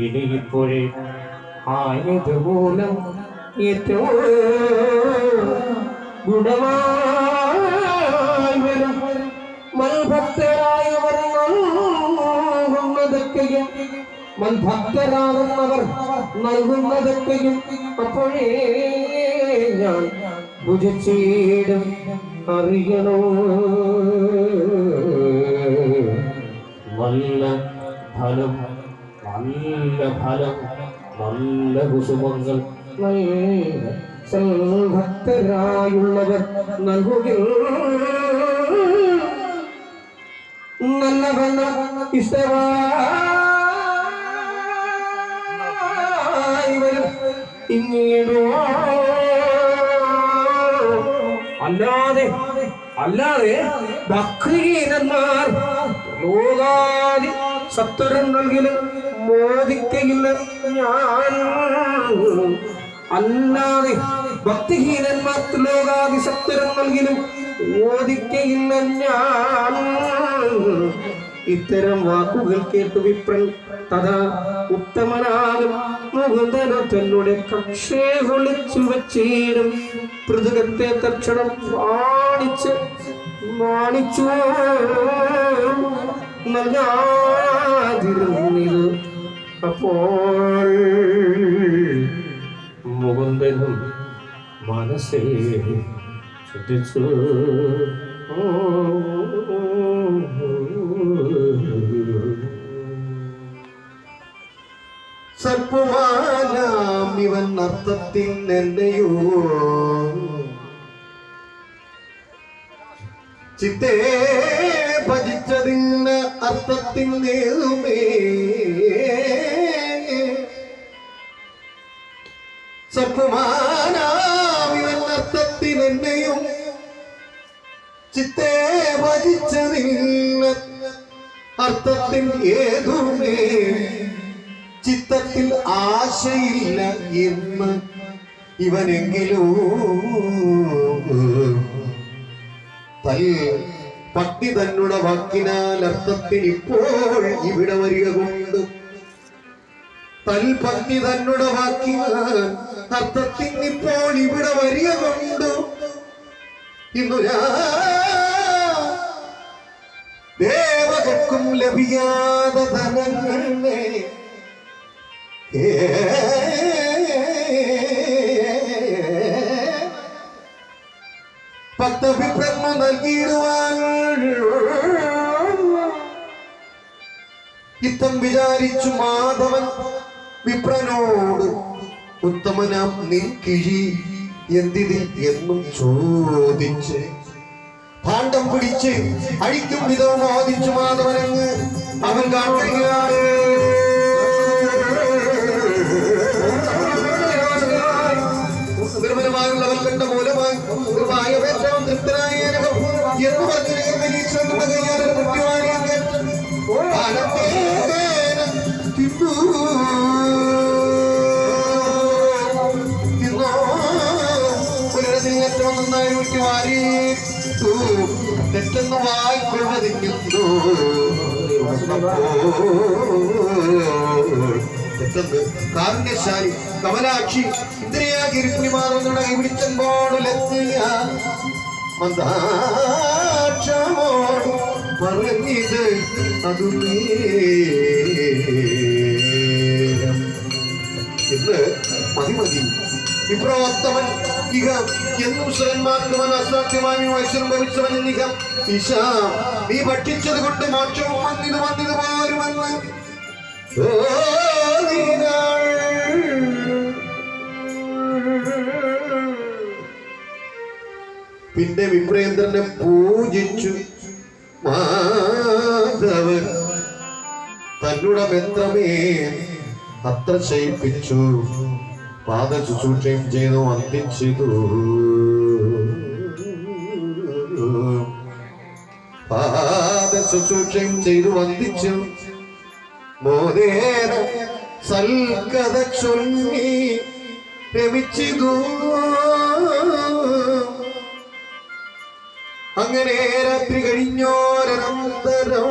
ഇനിയിപ്പോഴേ ആയതുമൂലം ഏറ്റവും ഗുണമായി വരും മൽഭക്തരായവർ നൽകുന്നതൊക്കെയും മൽഭക്തരാകുന്നവർ നൽകുന്നതൊക്കെയും അപ്പോഴേ ഞാൻ ഭുജിച്ചിടും അറിയണോ. നല്ല ഫലം നല്ല ഫലം നല്ല കുസുമങ്ങൾ നല്ല സൽഭക്തരായുള്ളവർ നൽകുകിൽ നല്ല ഫലം ഇഷ്ടമായി വരും. ഇങ്ങേടോ അല്ലാതെ ഭക്തിഹീനന്മാർ ലോകാദി സത്വരം നൽകിലും മോദിക്കയില്ല ഞാൻ. അല്ലാതെ ഭക്തിഹീനന്മാർ ലോകാദി സത്വരം നൽകിലും മോദിക്കയില്ല ഞാൻ. ഇത്തരം വാക്കുകൾ കേട്ടു വിപ്രൻ തഥാ ഉത്തമനാകും മുകുന്ദനു തന്നോട് കക്ഷേ വിളിച്ചു വച്ചീടും പൃഥുകത്തെ തക്ഷണം മാണിച്ചു നൽകാതിരുന്നിത്. അപ്പോൾ മുകുന്ദനും മനസ്സേ ശ്രദ്ധിച്ചു സർപ്പമാനാം ഇവൻ അർത്ഥത്തിനെന്നെയോ ചിത്തേ ഭജിച്ചതിന് അർത്ഥത്തിനേതുമേ. സർപ്പമാനാം ഇവൻ അർത്ഥത്തിനെന്നെയും ചിത്തേ ഭജിച്ചതിന് അർത്ഥത്തിൽ ഏതുമേ. ചിത്തത്തിൽ ആശയില്ല എന്ന് ഇവനെങ്കിലും പട്ടി തന്നുടെ വാക്കിനാൽ അർത്ഥത്തിന് ഇപ്പോൾ ഇവിടെ വരിക കൊണ്ട് പട്ടി തന്നുടെ വാക്കിനാൽ അർത്ഥത്തിന് ഇപ്പോൾ ഇവിടെ വരിക കൊണ്ട് ഇന്നു ദേവകൾക്കും ലഭിക്കാതെ ധനങ്ങളെ പത്തഭിപ്രമ നൽകിയിടുവാൻ ഇത്തം വിചാരിച്ചു മാധവൻ വിപ്രനോട് ഉത്തമനാം നിൻ കിഴി എന്തിതിൽ എന്നും ചോദിച്ച് ഭാണ്ഡം പിടിച്ച് അഴിക്കും വിധവും മോദിച്ചു മാധവനങ്ങ് അവൻ കാട്ടുകയാണ്. നിർമ്മലമായുള്ളവൻ കണ്ട മൂലമായി ഏറ്റവും തൃപ്തനായ എന്ന് പറഞ്ഞ ഏറ്റവും നന്നായി ഊറ്റി വാരി തെറ്റെന്ന് വായിക്കൊള്ളതിരിക്കുന്നു. കാരുണ്യശാലി കമലാക്ഷി ഇന്ദ്രിയാഗിരിമാറുന്ന വിളിച്ചമ്പോടുലെത്തിയ മന്ദാക്ഷമോട് പറഞ്ഞത് അതു ഇന്ന് മതി വിപ്രോത്തമൻ ഇഹ എന്നും സ്വരന്മാർക്ക് അസാധ്യമായി വൈശ്വരം ഭവിച്ചവൻ എന്നിഹ ഈശ നീ ഭക്ഷിച്ചത് കൊണ്ട് മോക്ഷവും വന്നിത് പോരുമെന്ന് പിന്നെ വിപ്രേന്ദ്രനെ പൂജിച്ചു മാധവൻ തന്നുട ബന്ധമേ അത്ര ശയിപ്പിച്ചു പാദ ശുശ്രൂഷയും ചെയ്തു വന്ദിച്ചിതു. പാദ ശുശ്രൂഷയും ചെയ്തു വന്ദിച്ചു മോദേന സൽക്കഥ ചൊല്ലി രമിച്ചിതു. അങ്ങനെ രാത്രി കഴിഞ്ഞോരനന്തരം